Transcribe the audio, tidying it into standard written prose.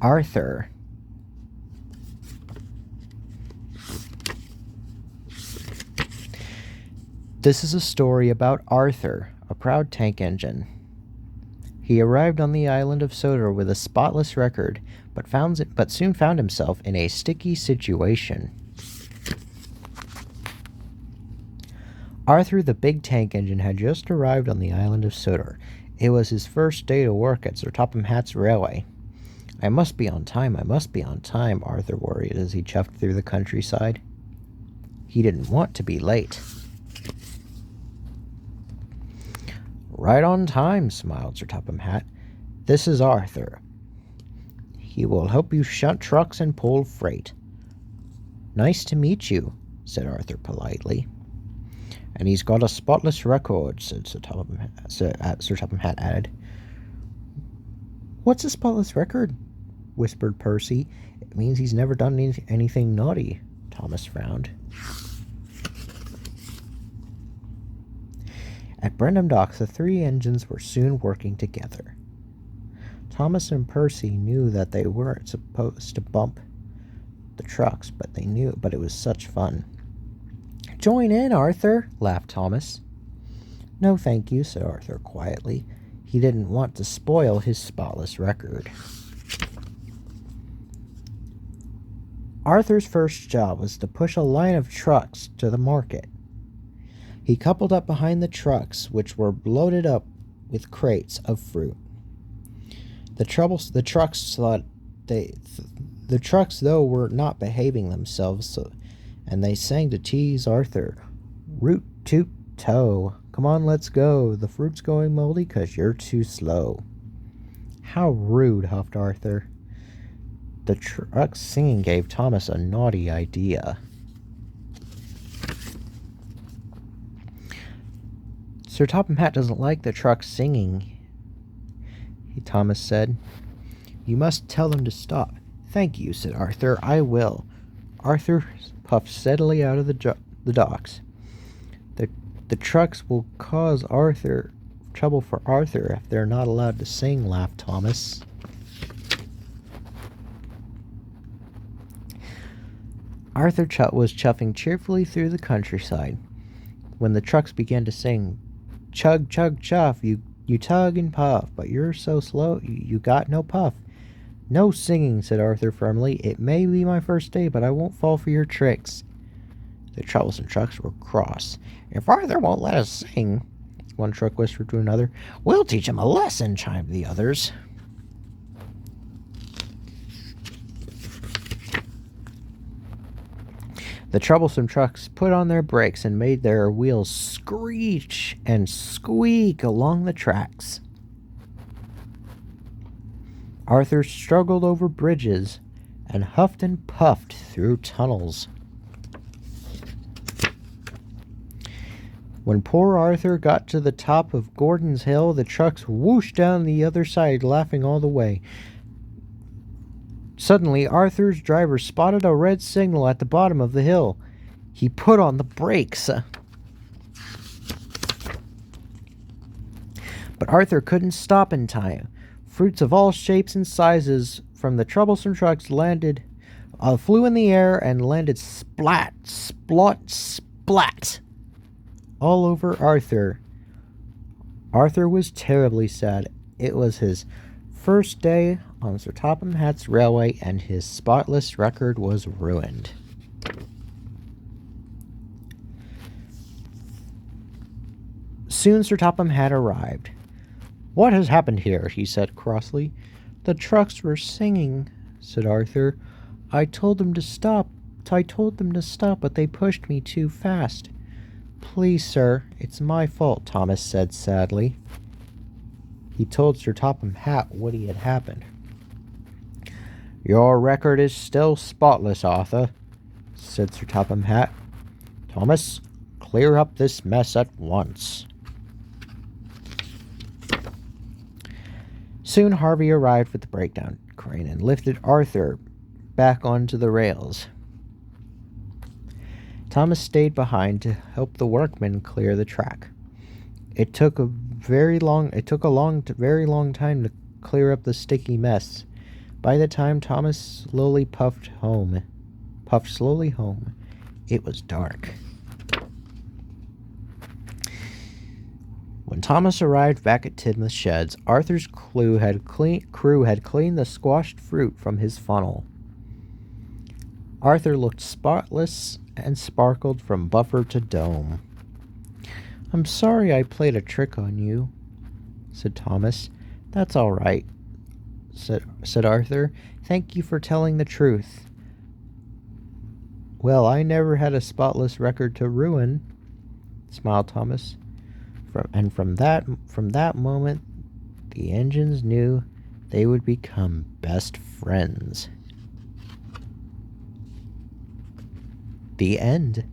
Arthur. This is a story about Arthur, a proud tank engine. He arrived on the island of Sodor with a spotless record, but soon found himself in a sticky situation. Arthur, the big tank engine, had just arrived on the island of Sodor. It was his first day to work at Sir Topham Hatt's railway. I must be on time, Arthur worried as he chuffed through the countryside. He didn't want to be late. Right on time, smiled Sir Topham Hatt. This is Arthur. He will help you shunt trucks and pull freight. Nice to meet you, said Arthur politely. And he's got a spotless record, said Sir Topham Hatt added. What's a spotless record? Whispered Percy. It means he's never done anything naughty, Thomas frowned. At Brendam Docks, the three engines were soon working together. Thomas and Percy knew that they weren't supposed to bump the trucks, but it was such fun. Join in, Arthur, laughed Thomas. No, thank you, said Arthur quietly. He didn't want to spoil his spotless record. Arthur's first job was to push a line of trucks to the market. He coupled up behind the trucks, which were loaded up with crates of fruit. The trucks though were not behaving themselves, and they sang to tease Arthur. Root toot toe. Come on, let's go. The fruit's going moldy 'cause you're too slow. How rude, huffed Arthur. The truck's singing gave Thomas a naughty idea. Sir Topham Hatt doesn't like the trucks singing, Thomas said. You must tell them to stop. Thank you, said Arthur. I will. Arthur puffed steadily out of the docks. The trucks will cause trouble for Arthur if they're not allowed to sing, laughed Thomas. Arthur was chuffing cheerfully through the countryside. When the trucks began to sing, chug, chug, chuff, you tug and puff, but you're so slow, you got no puff. No singing, said Arthur firmly. It may be my first day, but I won't fall for your tricks. The troublesome trucks were cross. If Arthur won't let us sing, one truck whispered to another. We'll teach him a lesson, chimed the others. The troublesome trucks put on their brakes and made their wheels screech and squeak along the tracks. Arthur struggled over bridges and huffed and puffed through tunnels. When poor Arthur got to the top of Gordon's Hill, the trucks whooshed down the other side, laughing all the way. Suddenly, Arthur's driver spotted a red signal at the bottom of the hill. He put on the brakes. But Arthur couldn't stop in time. Fruits of all shapes and sizes from the troublesome trucks flew in the air and landed splat, splot, splat all over Arthur. Arthur was terribly sad. It was his first day on Sir Topham Hatt's railway, and his spotless record was ruined. Soon Sir Topham Hatt arrived. What has happened here? He said crossly. The trucks were singing, said Arthur. I told them to stop, but they pushed me too fast. Please, sir, it's my fault, Thomas said sadly. He told Sir Topham Hatt what had happened. Your record is still spotless, Arthur, said Sir Topham Hatt. Thomas, clear up this mess at once. Soon Harvey arrived with the breakdown crane and lifted Arthur back onto the rails. Thomas stayed behind to help the workmen clear the track. It took a very long time to clear up the sticky mess, By the time Thomas slowly puffed slowly home, it was dark. When Thomas arrived back at Tidmouth Sheds, Arthur's crew had cleaned the squashed fruit from his funnel. Arthur looked spotless and sparkled from buffer to dome. "I'm sorry I played a trick on you," said Thomas. "That's all right," said Arthur. "Thank you for telling the truth." "Well, I never had a spotless record to ruin," smiled Thomas. From that moment, the engines knew they would become best friends. The end.